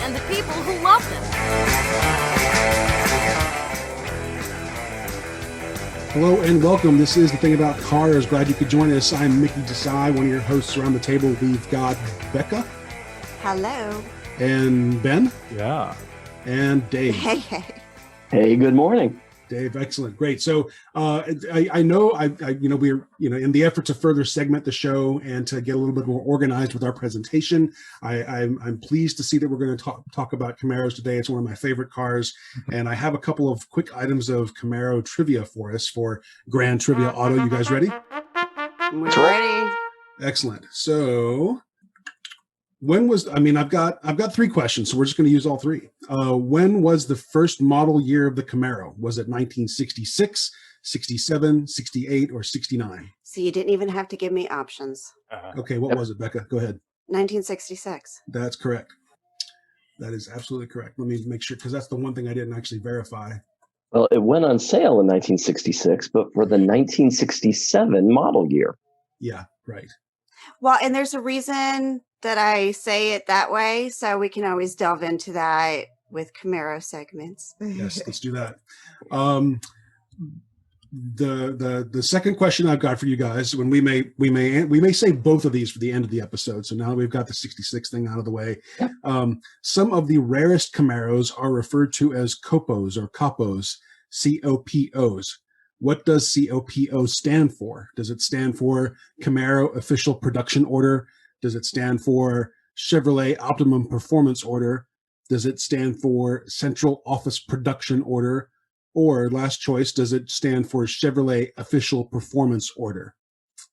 and the people who love them. Hello and welcome. This is The Thing About Cars. Glad you could join us. I'm Mickey Desai, one of your hosts around the table. We've got Beka. Hello. And Ben. Yeah. And Dave. Hey. Hey, good morning. Dave, excellent, great. So I know we're in the effort to further segment the show and to get a little bit more organized with our presentation. I'm pleased to see that we're going to talk about Camaros today. It's one of my favorite cars, and I have a couple of quick items of Camaro trivia for us for Grand Trivia Auto. You guys ready? We're ready. Excellent. So I've got three questions, so we're just going to use all three. When was the first model year of the Camaro? Was it 1966, 67, 68, or 69? So you didn't even have to give me options. Okay, what was it, Beka? Go ahead. 1966. That's correct. That is absolutely correct. Let me make sure, because that's the one thing I didn't actually verify. Well, it went on sale in 1966, but for the 1967 model year. Yeah, right. Well, and there's a reason that I say it that way, so we can always delve into that with Camaro segments. Yes, let's do that. The second question I've got for you guys, when we may save both of these for the end of the episode. So now that we've got the 66 thing out of the way, some of the rarest Camaros are referred to as COPOs or COPOs, COPOs. What does COPO stand for? Does it stand for Camaro Official Production Order? Does it stand for Chevrolet Optimum Performance Order? Does it stand for Central Office Production Order? Or last choice, does it stand for Chevrolet Official Performance Order?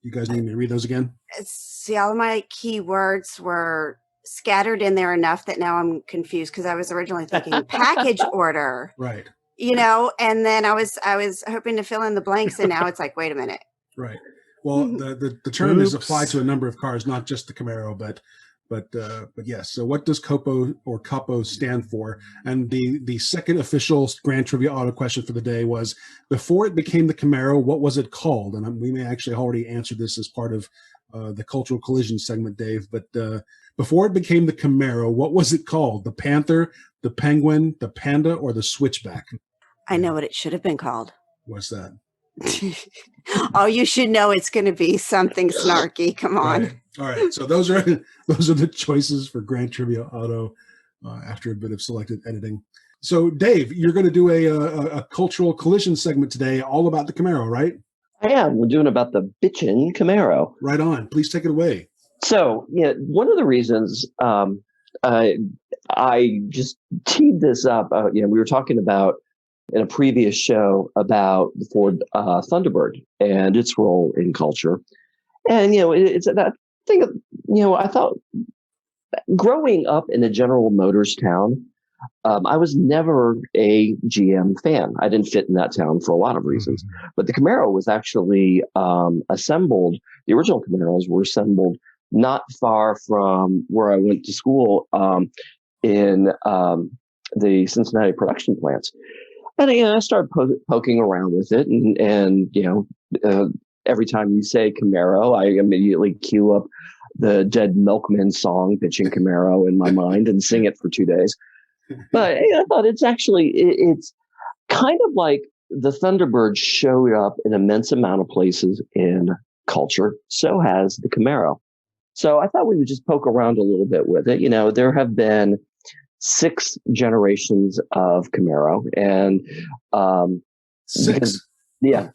You guys need me to read those again? See, all of my keywords were scattered in there enough that now I'm confused because I was originally thinking package order. Right. And then I was hoping to fill in the blanks, and now it's like, wait a minute. Right. Well, the term is applied to a number of cars, not just the Camaro, but yes. So what does COPO or COPO stand for? And the second official Grand Trivia Auto question for the day was, before it became the Camaro, what was it called? And we may actually already answer this as part of the Cultural Collision segment, Dave. But before it became the Camaro, what was it called? The Panther, the Penguin, the Panda, or the Switchback? I know what it should have been called. What's that? Oh, you should know it's going to be something snarky. Come on. Right. All right. So those are the choices for Grand Trivia Auto after a bit of selected editing. So Dave, you're going to do a cultural collision segment today, all about the Camaro, right? I am. We're doing about the Bitchin Camaro. Right on. Please take it away. So, one of the reasons I just teed this up, we were talking about in a previous show about the Ford Thunderbird and its role in culture. And, it's that thing of, I thought growing up in a General Motors town, I was never a GM fan. I didn't fit in that town for a lot of reasons. Mm-hmm. But the Camaro was actually assembled. The original Camaros were assembled not far from where I went to school in the Cincinnati production plants. And I started poking around with it, and every time you say Camaro, I immediately cue up the Dead Milkmen song, Bitchin Camaro, in my mind and sing it for 2 days. But I thought it's kind of like the Thunderbird showed up in an immense amount of places in culture. So has the Camaro. So I thought we would just poke around a little bit with it. There have been 6 generations of Camaro, and 6.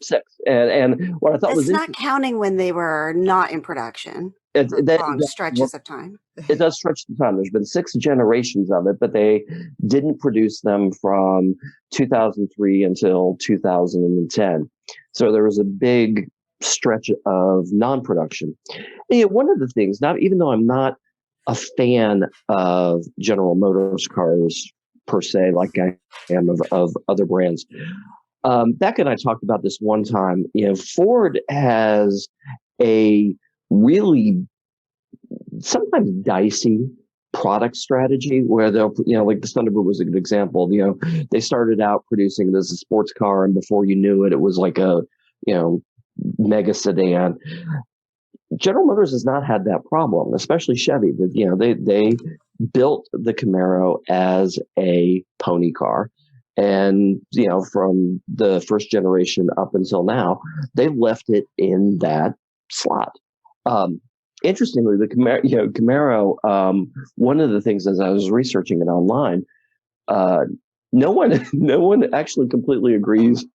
6. And what I thought was not counting when they were not in production. Long stretches of time. It does stretch the time. There's been 6 generations of it, but they didn't produce them from 2003 until 2010. So there was a big stretch of non-production. And one of the things, even though I'm not a fan of General Motors cars per se, like I am of other brands, Beka and I talked about this one time. Ford has a really sometimes dicey product strategy where they'll, like the Thunderbird was a good example. They started out producing it as a sports car, and before you knew it, it was like a, mega sedan. General Motors has not had that problem, especially Chevy. But, they built the Camaro as a pony car. And, from the first generation up until now, they've left it in that slot. Interestingly, the Camaro, one of the things as I was researching it online, no one actually completely agrees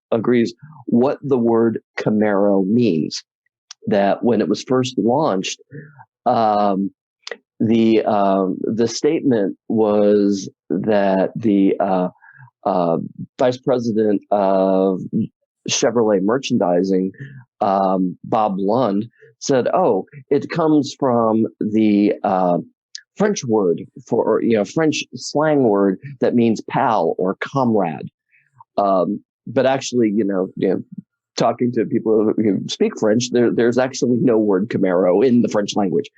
what the word Camaro means. That when it was first launched, the statement was that the vice president of Chevrolet merchandising, Bob Lund, said, "Oh, it comes from the French word for, French slang word that means pal or comrade." But actually, talking to people who speak French, there's actually no word Camaro in the French language.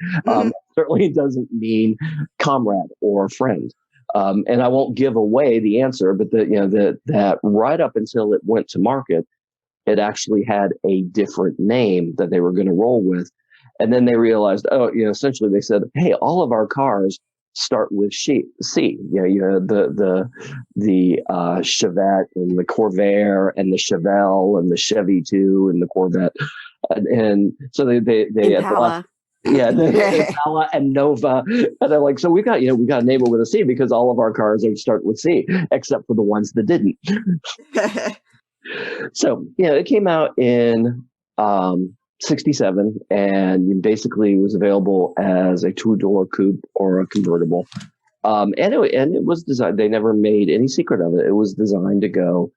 Certainly doesn't mean comrade or friend. And I won't give away the answer, but that right up until it went to market, it actually had a different name that they were going to roll with. And then they realized, essentially they said, hey, all of our cars start with C. The Chevette and the Corvair and the Chevelle and the Chevy 2 and the Corvette. And so they Impala. Impala and Nova. And they're like, so we got a name with a C because all of our cars start with C, except for the ones that didn't. So, it came out in 67 and basically was available as a 2-door coupe or a convertible. And it was designed, they never made any secret of it. It was designed to go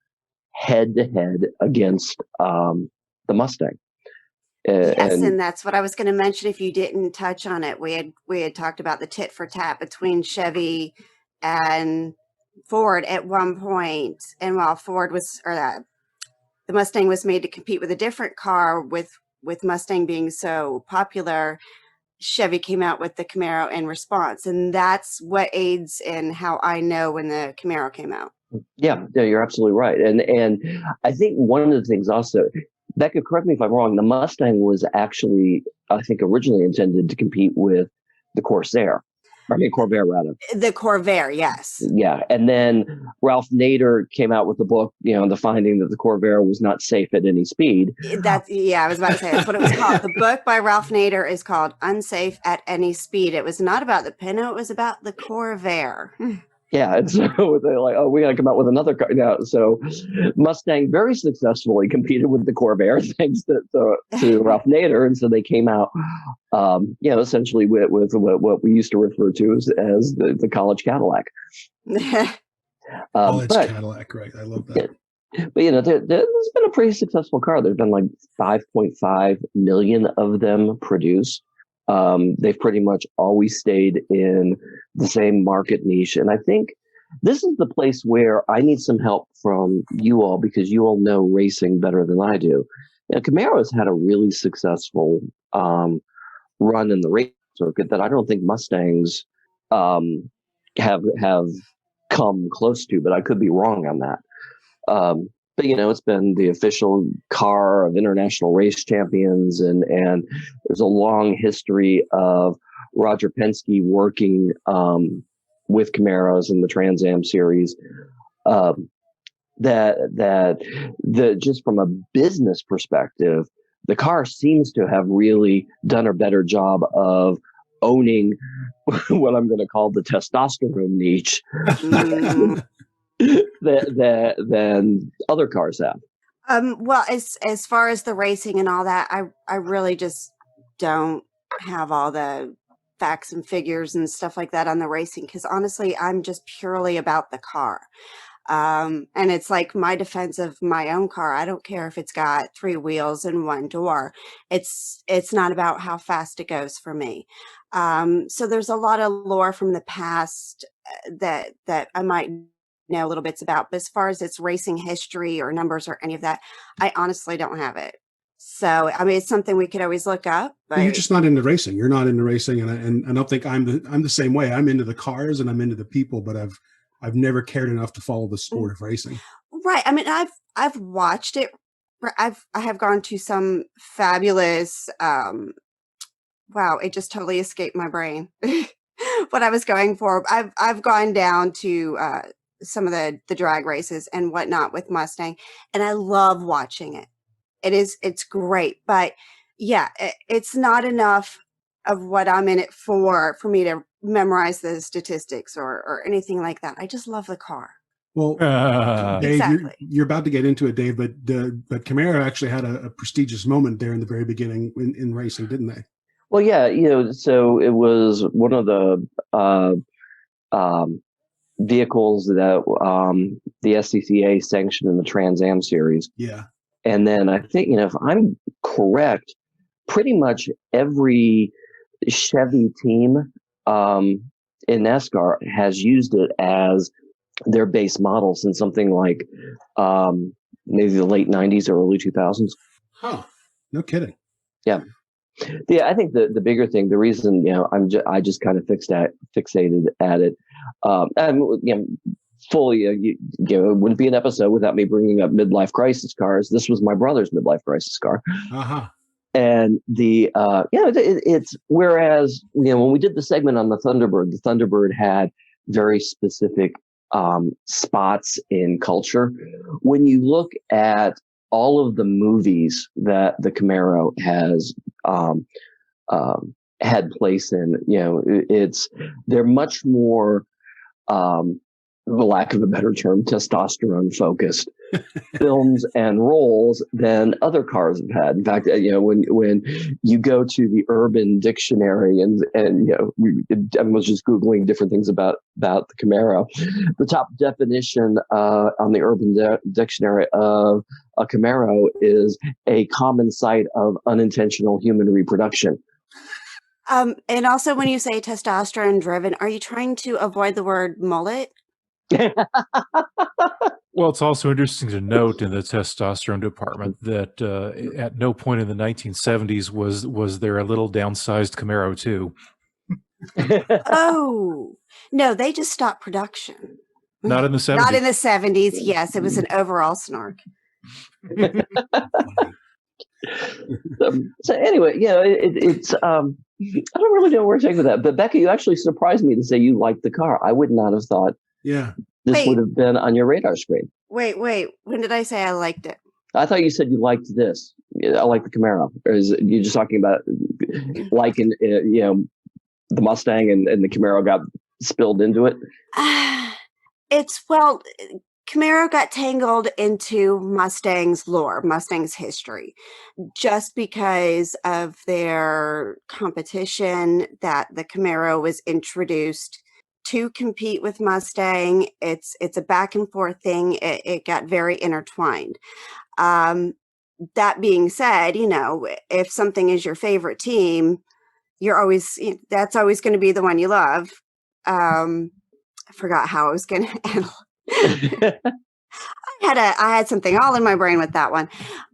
head to head against the Mustang. Yes, and that's what I was going to mention if you didn't touch on it. We had talked about the tit for tat between Chevy and Ford at one point, and while the Mustang was made to compete with a different car, with Mustang being so popular, Chevy came out with the Camaro in response, and that's what aids in how I know when the Camaro came out. Yeah, you're absolutely right, and I think one of the things also, Becca, correct me if I'm wrong, the Mustang was actually, I think, originally intended to compete with the Corvair, rather. The Corvair, yes. Yeah, and then Ralph Nader came out with the book, the finding that the Corvair was not safe at any speed. I was about to say that's what it was called. The book by Ralph Nader is called Unsafe at Any Speed. It was not about the Pinto, it was about the Corvair. Yeah, and so they're like, oh, we got to come out with another car now. So Mustang very successfully competed with the Corvair thanks to Ralph Nader, and so they came out, essentially with what we used to refer to as the college Cadillac. College Cadillac, right? I love that. Yeah. But there's been a pretty successful car. There's been like 5.5 million of them produced. They've pretty much always stayed in the same market niche. And I think this is the place where I need some help from you all, because you all know racing better than I do. Camaro's had a really successful run in the race circuit that I don't think Mustangs have come close to, but I could be wrong on that. But it's been the official car of international race champions, and there's a long history of Roger Penske working with Camaros in the Trans Am series. That just from a business perspective, the car seems to have really done a better job of owning what I'm going to call the testosterone niche. Than other cars have. Well, as far as the racing and all that, I really just don't have all the facts and figures and stuff like that on the racing, because honestly, I'm just purely about the car. And it's like my defense of my own car. I don't care if it's got 3 wheels and 1 door. It's not about how fast it goes for me. So there's a lot of lore from the past that I might know little bits about, but as far as its racing history or numbers or any of that, I honestly don't have it. So I mean, it's something we could always look up. But you're just not into racing. You're not into racing, and I don't think I'm the same way. I'm into the cars and I'm into the people, but I've never cared enough to follow the sport of racing. Right. I mean, I've watched it. I have gone to some fabulous. Wow, it just totally escaped my brain. what I was going for. I've gone down to some of the drag races and whatnot with Mustang, and I love watching it. It's great, but yeah, it's not enough of what I'm in it for me to memorize the statistics or anything like that. I just love the car. Well, Dave, Exactly. you're about to get into it, Dave, but Camaro actually had a prestigious moment there in the very beginning in racing, didn't they? Well, yeah, so it was one of the vehicles that the SCCA sanctioned in the Trans Am series. Yeah. And then I think, if I'm correct, pretty much every Chevy team in NASCAR has used it as their base model since something like maybe the late 90s or early 2000s. Huh. No kidding. Yeah. Yeah, I think the bigger thing, the reason I just kind of fixated at it, and fully, it wouldn't be an episode without me bringing up midlife crisis cars. This was my brother's midlife crisis car, and it's whereas when we did the segment on the Thunderbird had very specific spots in culture. When you look at all of the movies that the Camaro has had place in, they're much more, for lack of a better term, testosterone focused films and roles than other cars have had. In fact, when you go to the Urban Dictionary and I was just Googling different things about the Camaro, the top definition on the Urban Dictionary of a Camaro is a common site of unintentional human reproduction. And also when you say testosterone driven, are you trying to avoid the word mullet? Well, it's also interesting to note in the testosterone department that at no point in the 1970s was there a little downsized Camaro too. Oh, no, they just stopped production. Not in the 70s. Not in the 70s. Yes, it was an overall snark. So anyway, it's I don't really know where to take with that. But Beka, you actually surprised me to say you liked the car. I would not have thought. Yeah. This would have been on your radar screen. Wait. When did I say I liked it? I thought you said you liked this. I like the Camaro. Or is it, you're just talking about liking, the Mustang and the Camaro got spilled into it? Camaro got tangled into Mustang's lore, Mustang's history, just because of their competition that the Camaro was introduced to compete with Mustang. It's a back and forth thing. It got very intertwined. That being said, if something is your favorite team, that's always going to be the one you love. I forgot how I was going to handle. I had something all in my brain with that one.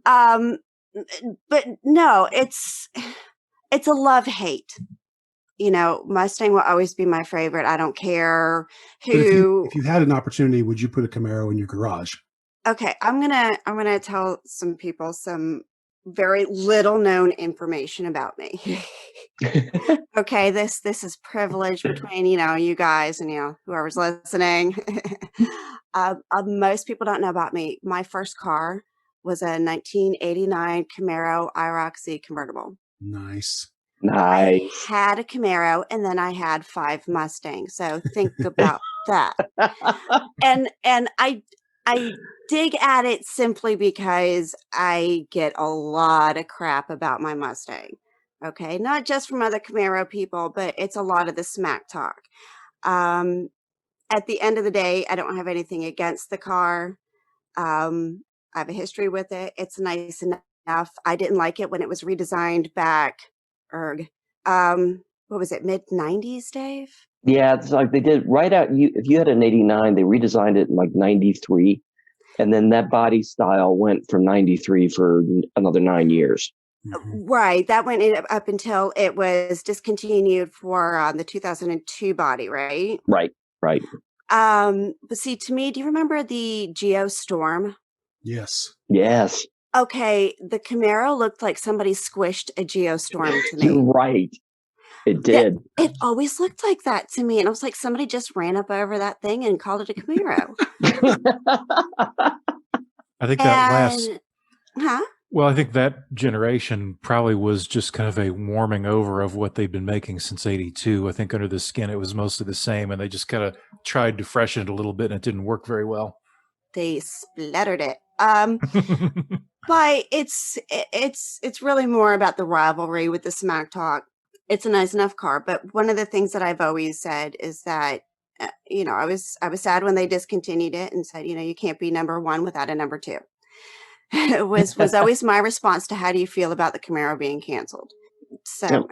But no, it's a love-hate. Mustang will always be my favorite. I don't care who. If you had an opportunity, would you put a Camaro in your garage? Okay, I'm gonna tell some people some very little known information about me. Okay, this is privilege between you guys and whoever's listening. Most people don't know about me. My first car was a 1989 Camaro IROC convertible. Nice. I had a Camaro and then I had 5 Mustangs. So think about that. And I dig at it simply because I get a lot of crap about my Mustang. Okay, not just from other Camaro people, but it's a lot of the smack talk. At the end of the day, I don't have anything against the car. I have a history with it. It's nice enough. I didn't like it when it was redesigned back. What was it, mid-90s, Dave? Yeah, it's like they did right out. If you had an 89, they redesigned it in like 93. And then that body style went from 93 for another 9 years. Right. That went up until it was discontinued for the 2002 body, right? Right. But see, to me, do you remember the Geostorm? Yes. Okay, the Camaro looked like somebody squished a Geostorm to me. You're right. It did. It always looked like that to me. And I was like, somebody just ran up over that thing and called it a Camaro. I think that last, And, huh? well, I think that generation probably was just kind of a warming over of what they've been making since '82. I think under the skin, it was mostly the same, and they just kind of tried to freshen it a little bit, and it didn't work very well. They splattered it. But it's really more about the rivalry with the smack talk. It's a nice enough car, but one of the things that I've always said is that I was sad when they discontinued it and said, you can't be number one without a number two. It was always my response to how do you feel about the Camaro being canceled? So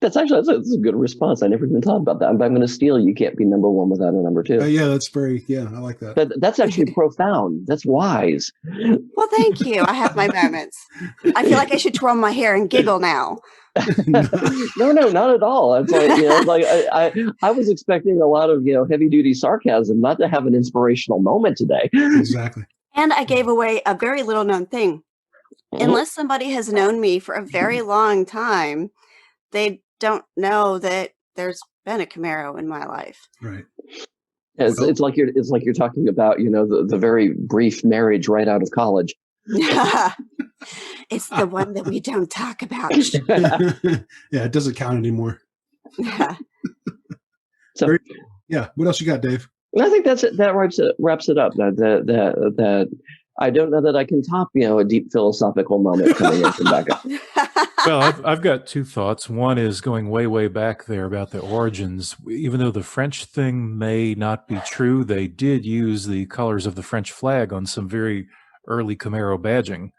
That's a good response. I never even thought about that. But I'm going to steal. You can't be number one without a number two. Yeah, I like that. That's actually profound. That's wise. Well, thank you. I have my moments. I feel like I should twirl my hair and giggle now. No, not at all. It's like, I was expecting a lot of heavy duty sarcasm, not to have an inspirational moment today. Exactly. And I gave away a very little known thing. Unless somebody has known me for a very long time, they don't know that there's been a Camaro in my life. Right. It's like you're talking about the very brief marriage right out of college. It's the one that we don't talk about. Yeah, it doesn't count anymore. So yeah, what else you got, Dave? I think that's it. That wraps it up. That I don't know that I can top a deep philosophical moment coming in from Beka. Well, I've got two thoughts. One is going way back there about the origins. Even though the French thing may not be true, they did use the colors of the French flag on some very early Camaro badging.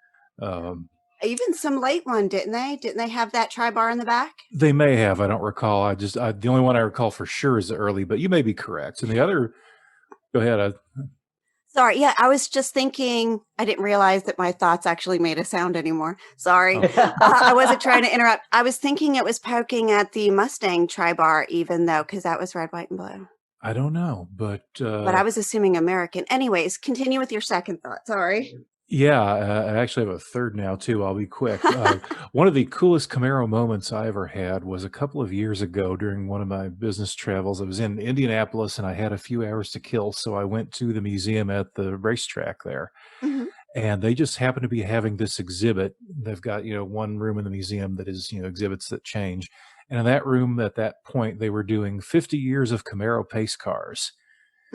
Even some late one, didn't they? Didn't they have that tri-bar in the back? They may have. I don't recall. The only one I recall for sure is the early, but you may be correct. And the other, go ahead. Sorry. Yeah, I was just thinking, I didn't realize that my thoughts actually made a sound anymore. Sorry. I wasn't trying to interrupt. I was thinking it was poking at the Mustang tri-bar, even though, because that was red, white, and blue. I don't know, but I was assuming American. Anyways, continue with your second thought. Sorry. Yeah, I actually have a third now too. I'll be quick. One of the coolest Camaro moments I ever had was a couple of years ago during one of my business travels. I was in Indianapolis and I had a few hours to kill, so I went to the museum at the racetrack there. Mm-hmm. And they just happened to be having this exhibit. They've got, one room in the museum that is, exhibits that change. And in that room at that point, they were doing 50 years of Camaro pace cars.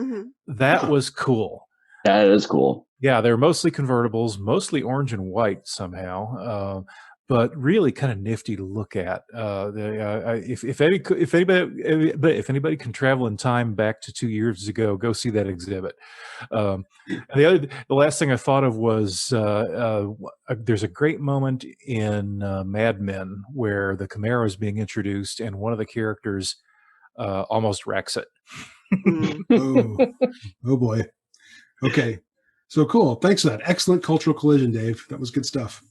Mm-hmm. That was cool. That is cool. Yeah, they're mostly convertibles, mostly orange and white somehow, but really kind of nifty to look at. If anybody can travel in time back to 2 years ago, go see that exhibit. The last thing I thought of was there's a great moment in Mad Men where the Camaro is being introduced, and one of the characters almost wrecks it. Oh boy. Okay. So cool. Thanks for that. Excellent cultural collision, Dave. That was good stuff.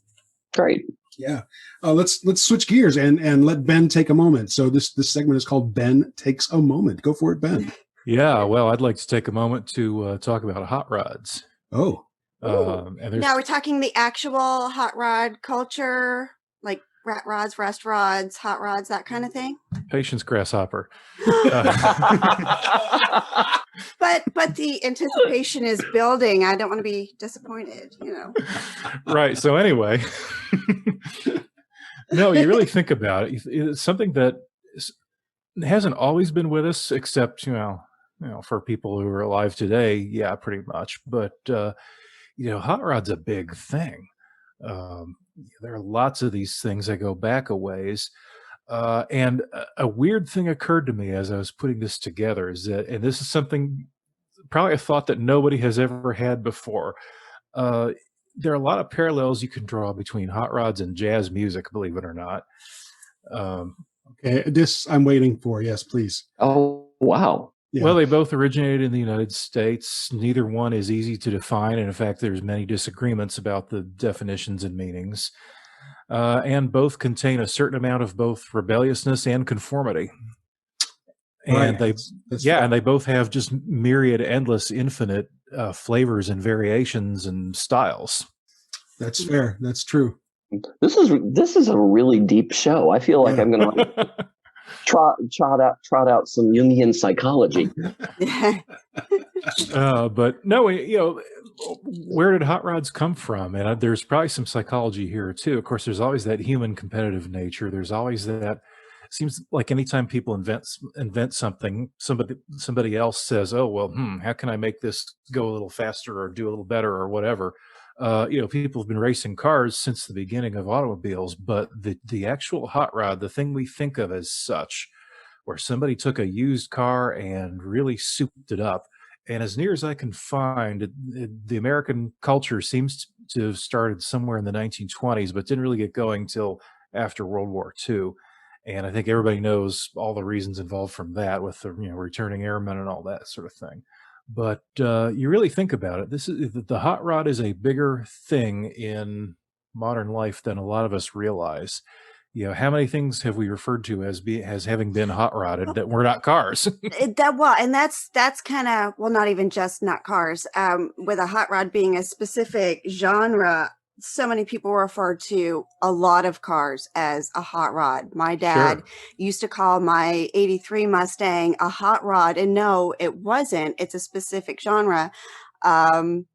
Great. Yeah. Let's switch gears and let Ben take a moment. So this segment is called Ben Takes a Moment. Go for it, Ben. Yeah. Well, I'd like to take a moment to talk about hot rods. Oh. And now we're talking the actual hot rod culture, like rat rods, rust rods, hot rods, that kind of thing. Patience, grasshopper. But the anticipation is building. I don't want to be disappointed, Right. So anyway, no, you really think about it. It's something that hasn't always been with us, except for people who are alive today. Yeah, pretty much. But hot rod's a big thing. There are lots of these things that go back a ways. And a weird thing occurred to me as I was putting this together is that, and this is something, probably a thought that nobody has ever had before. There are a lot of parallels you can draw between hot rods and jazz music, believe it or not. Okay, this I'm waiting for. Yes, please. Oh, wow. Yeah. Well, they both originated in the United States. Neither one is easy to define. And in fact, there's many disagreements about the definitions and meanings. And both contain a certain amount of both rebelliousness and conformity. And right. and they both have just myriad, endless, infinite flavors and variations and styles. That's fair. That's true. This is a really deep show. I feel like Yeah. I'm going to trot out some Jungian psychology. But no, where did hot rods come from? And there's probably some psychology here too. Of course, there's always that human competitive nature. There's always that. Seems like anytime people invent something, somebody else says, "Oh well, how can I make this go a little faster or do a little better or whatever." People have been racing cars since the beginning of automobiles, but the actual hot rod, the thing we think of as such, where somebody took a used car and really souped it up. And as near as I can find, the American culture seems to have started somewhere in the 1920s, but didn't really get going till after World War II. And I think everybody knows all the reasons involved from that, with the returning airmen and all that sort of thing. But you really think about it, this is the hot rod is a bigger thing in modern life than a lot of us realize. How many things have we referred to as having been hot rodded that were not cars? And that's kind of, well, not even just not cars. With a hot rod being a specific genre, so many people refer to a lot of cars as a hot rod. My dad Sure. used to call my 83 Mustang a hot rod, and no, it wasn't. It's a specific genre. Um,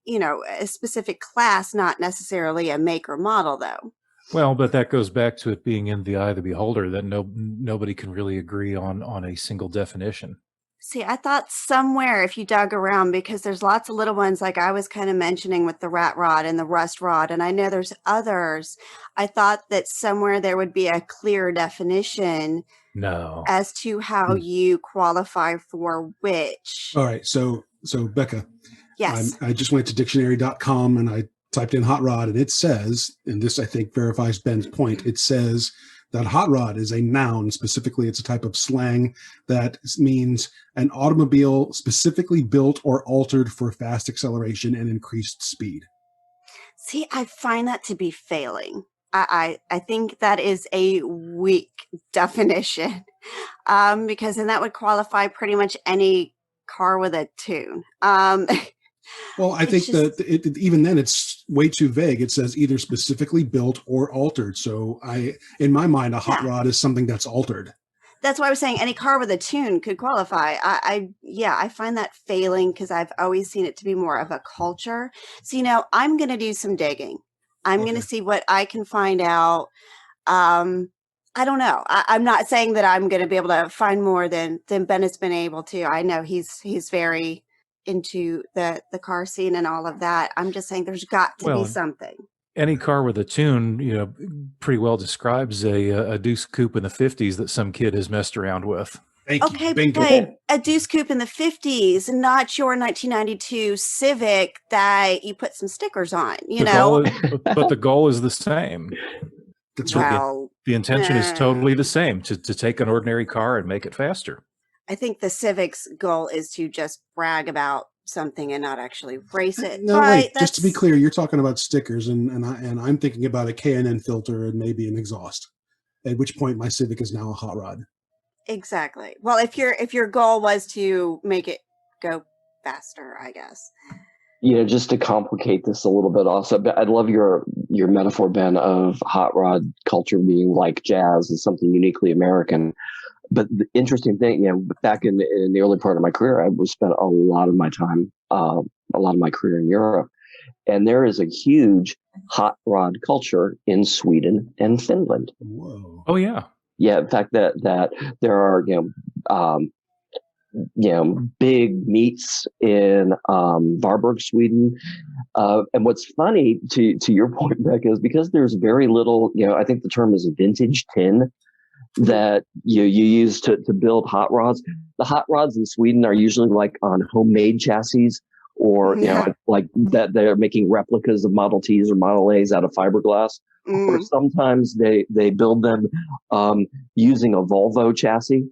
a specific class, not necessarily a make or model, though. Well, but that goes back to it being in the eye of the beholder, that nobody can really agree on a single definition. See, I thought somewhere if you dug around, because there's lots of little ones, like I was kind of mentioning with the rat rod and the rust rod, and I know there's others. I thought that somewhere there would be a clear definition No. as to how you qualify for which. All right. So Beka, Yes. I just went to dictionary.com and I typed in hot rod, and it says, and this I think verifies Ben's point, it says that hot rod is a noun. Specifically, it's a type of slang that means an automobile specifically built or altered for fast acceleration and increased speed. See, I find that to be failing. I think that is a weak definition, because then that would qualify pretty much any car with a tune. Well, I think that even then it's way too vague. It says either specifically built or altered. So in my mind, a hot rod is something that's altered. That's why I was saying any car with a tune could qualify. I find that failing because I've always seen it to be more of a culture. So, I'm going to do some digging. I'm going to see what I can find out. I don't know. I'm not saying that I'm going to be able to find more than Ben has been able to. I know he's very into the car scene and all of that. I'm just saying there's got to be something. Any car with a tune, pretty well describes a Deuce Coupe in the 50s that some kid has messed around with. Okay, but a Deuce Coupe in the 50s, not your 1992 Civic that you put some stickers on, But the goal is the same. That's right. The intention is totally the same, to take an ordinary car and make it faster. I think the Civic's goal is to just brag about something and not actually race it. No, wait. Just to be clear, you're talking about stickers, and I'm thinking about a K&N filter and maybe an exhaust. At which point, my Civic is now a hot rod. Exactly. Well, if your goal was to make it go faster, I guess. Just to complicate this a little bit, also, I love your metaphor, Ben, of hot rod culture being like jazz and something uniquely American. But the interesting thing, back in the early part of my career, I spent a lot of my time, a lot of my career in Europe. And there is a huge hot rod culture in Sweden and Finland. Whoa. Oh, yeah. Yeah. In fact, that there are, big meets in Varberg, Sweden. And what's funny to your point, Beka, is because there's very little, I think the term is vintage tin that you use to build hot rods. The hot rods in Sweden are usually like on homemade chassis, or like that they're making replicas of Model Ts or Model A's out of fiberglass. Or sometimes they build them using a Volvo chassis.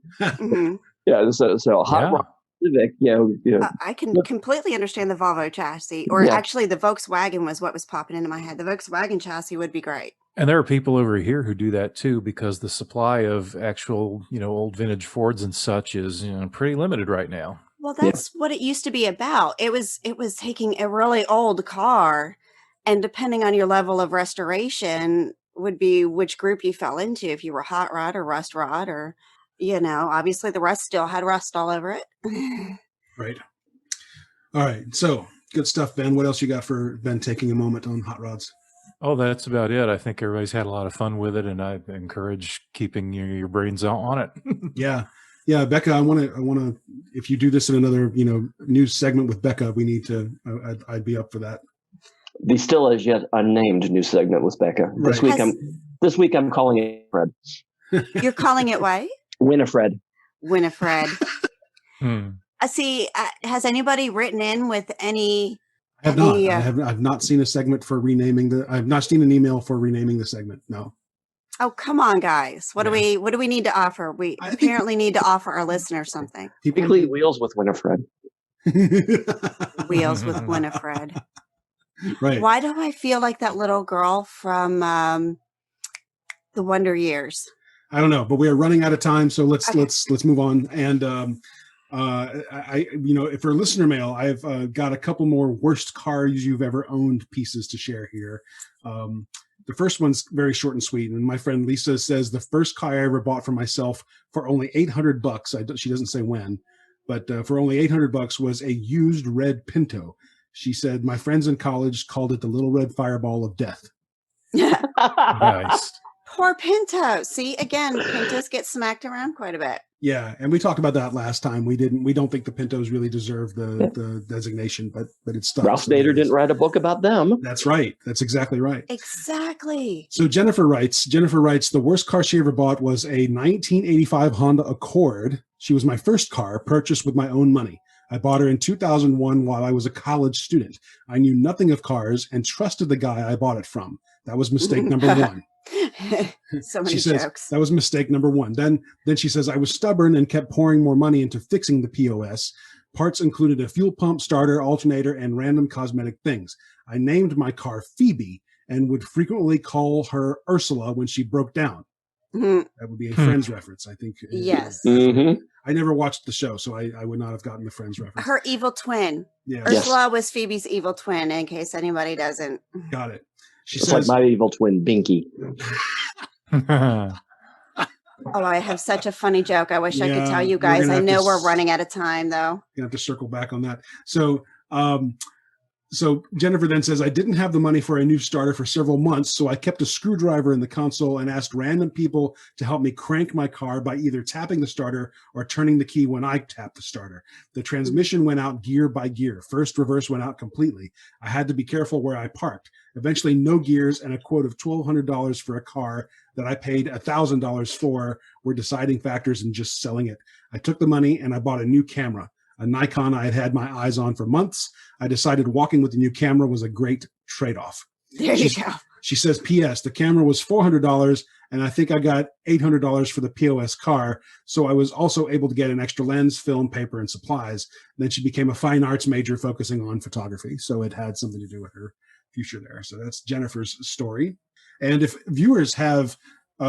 Yeah, so hot rod Civic, I can completely understand the Volvo chassis, or actually the Volkswagen was what was popping into my head. The Volkswagen chassis would be great. And there are people over here who do that too, because the supply of actual, old vintage Fords and such is, pretty limited right now. Well, that's what it used to be about. It was taking a really old car And depending on your level of restoration would be which group you fell into, if you were hot rod or rust rod, or, obviously the rust still had rust all over it. Right. All right. So good stuff, Ben. What else you got for Ben taking a moment on hot rods? Oh, that's about it. I think everybody's had a lot of fun with it, and I encourage keeping your brains on it. Yeah. Yeah. Beka, I want to, if you do this in another, news segment with Beka, we need to, I'd be up for that. The still as yet unnamed new segment with Beka. Right. This week I'm calling it Winifred. You're calling it what? Winifred. Winifred. See, has anybody written in with any? I have not. I've not seen a segment for renaming I've not seen an email for renaming the segment. No. Oh, come on, guys. What do we need to offer? We apparently need to offer our listeners something. Weekly Wheels with Winifred. Wheels with Winifred. Right. Why do I feel like that little girl from the Wonder Years? I don't know, but we are running out of time, so let's move on. And for listener mail, I've got a couple more worst cars you've ever owned pieces to share here. The first one's very short and sweet, and my friend Lisa says the first car I ever bought for myself for only $800. She doesn't say when, but for only $800 was a used red Pinto. She said my friends in college called it the little red fireball of death. Nice. Poor Pinto. See, again, Pintos get smacked around quite a bit. Yeah, and we talked about that last time. We don't think the Pintos really deserve the designation, but it's stuck. Ralph Nader didn't write a book about them. That's right. That's exactly right. Exactly. So Jennifer writes, the worst car she ever bought was a 1985 Honda Accord. She was my first car, purchased with my own money. I bought her in 2001 while I was a college student. I knew nothing of cars and trusted the guy I bought it from. That was mistake number one. So many she says, jokes. That was mistake number one. Then she says, I was stubborn and kept pouring more money into fixing the POS. Parts included a fuel pump, starter, alternator, and random cosmetic things. I named my car Phoebe and would frequently call her Ursula when she broke down. Mm-hmm. That would be a Friends reference, I think. Yes. Mm-hmm. I never watched the show, so I would not have gotten the Friends reference. Her evil twin. Yeah. Ursula was Phoebe's evil twin, in case anybody doesn't. Got it. She It's says, like my evil twin, Binky. Oh, I have such a funny joke. I wish I could tell you guys. I know we're running out of time, though. You have to circle back on that. So Jennifer then says, I didn't have the money for a new starter for several months, so I kept a screwdriver in the console and asked random people to help me crank my car by either tapping the starter or turning the key when I tapped the starter. The transmission went out gear by gear. First, reverse went out completely. I had to be careful where I parked. Eventually, no gears and a quote of $1,200 for a car that I paid $1,000 for were deciding factors in just selling it. I took the money and I bought a new camera. A Nikon I had had my eyes on for months. I decided walking with the new camera was a great trade-off. There you go. She says, P.S. The camera was $400, and I think I got $800 for the POS car, so I was also able to get an extra lens, film, paper, and supplies. Then she became a fine arts major focusing on photography, so it had something to do with her future there. So that's Jennifer's story. And if viewers have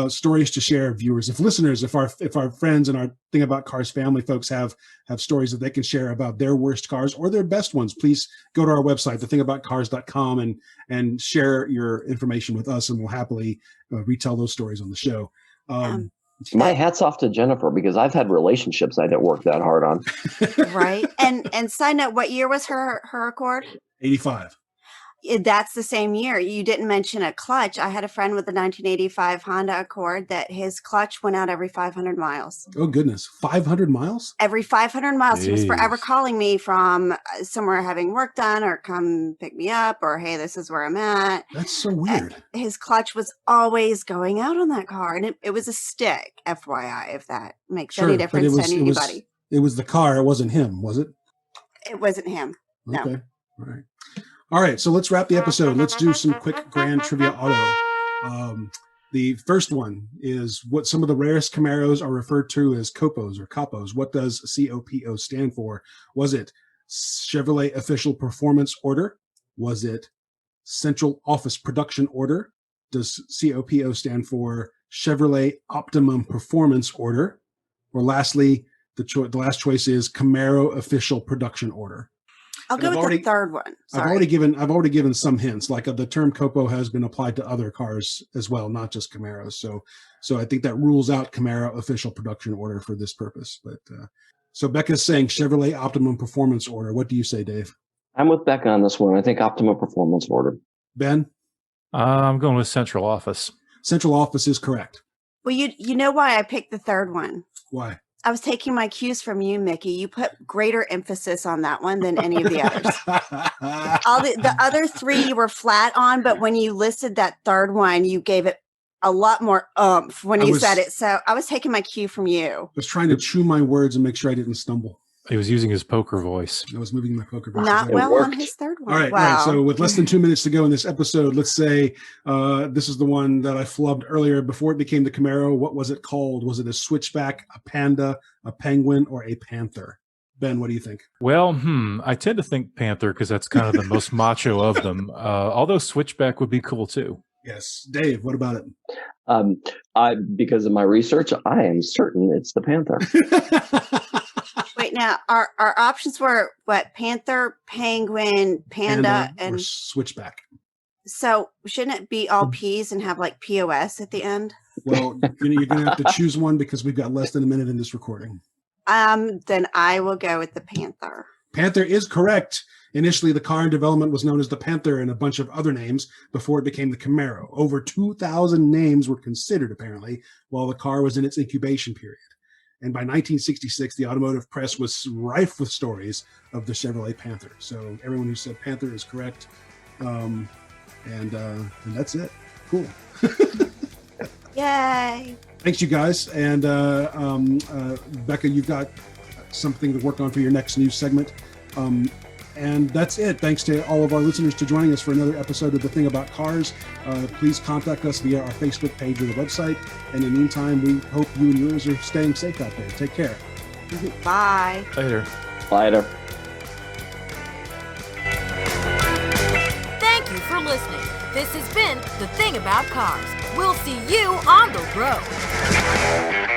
stories to share, if listeners, if our friends and our Thing About Cars family folks have stories that they can share about their worst cars or their best ones, please go to our website, thethingaboutcars.com, and share your information with us, and we'll happily retell those stories on the show. My hat's off to Jennifer, because I've had relationships I didn't work that hard on. Right. And side note, what year was her Accord? 85. That's the same year. You didn't mention a clutch. I had a friend with a 1985 Honda Accord that his clutch went out every 500 miles. Oh, goodness. 500 miles? Every 500 miles. Jeez. He was forever calling me from somewhere having work done, or come pick me up, or, hey, this is where I'm at. That's so weird. His clutch was always going out on that car. And it was a stick, FYI, if that makes any difference to anybody. It was the car. It wasn't him, was it? It wasn't him. No. Okay. All right. So let's wrap the episode. Let's do some quick grand trivia auto. The first one is what some of the rarest Camaros are referred to as COPOs or COPOs. What does COPO stand for? Was it Chevrolet Official Performance Order? Was it Central Office Production Order? Does COPO stand for Chevrolet Optimum Performance Order? Or lastly, the last choice is Camaro Official Production Order. I'll And go I've with already- the third one. I've Sorry. already given some hints. Like the term "copo" has been applied to other cars as well, not just Camaros. So I think that rules out Camaro official production order for this purpose. But so Beka's saying Chevrolet optimum performance order. What do you say, Dave? I'm with Beka on this one. I think optimal performance order. Ben? I'm going with central office. Central office is correct. Well, you know why I picked the third one? Why? I was taking my cues from you, Mickey. You put greater emphasis on that one than any of the others. All the other three you were flat on, but when you listed that third one, you gave it a lot more oomph when you said it. So I was taking my cue from you. I was trying to chew my words and make sure I didn't stumble. He was using his poker voice. I was moving my poker face. Not It well on worked. his third one. All right, Wow. all right. So with less than 2 minutes to go in this episode, let's say this is the one that I flubbed earlier. Before it became the Camaro, what was it called? Was it a switchback, a panda, a penguin, or a panther? Ben, what do you think? Well, I tend to think Panther because that's kind of the most macho of them. Although Switchback would be cool too. Yes. Dave, what about Because of my research, I am certain it's the Panther. it? Wait, now our options were what? Panther, penguin, panda, or and switchback. so shouldn't it be all P's and have like POS at the end? Well, you're going to have to choose one because we've got less than a minute in this recording. Then I will go with the Panther. Panther is correct. Initially, the car in development was known as the Panther and a bunch of other names before it became the Camaro. Over 2,000 names were considered, apparently, while the car was in its incubation period. And by 1966, the automotive press was rife with stories of the Chevrolet Panther. So everyone who said Panther is correct. And that's it. Cool. Yay! Thanks, you guys. And Beka, you've got something to work on for your next news segment. And that's it. Thanks to all of our listeners to joining us for another episode of The Thing About Cars. Please contact us via our Facebook page or the website. And in the meantime, we hope you and yours are staying safe out there. Take care. Bye. Later. Later. Thank you for listening. This has been The Thing About Cars. We'll see you on the road.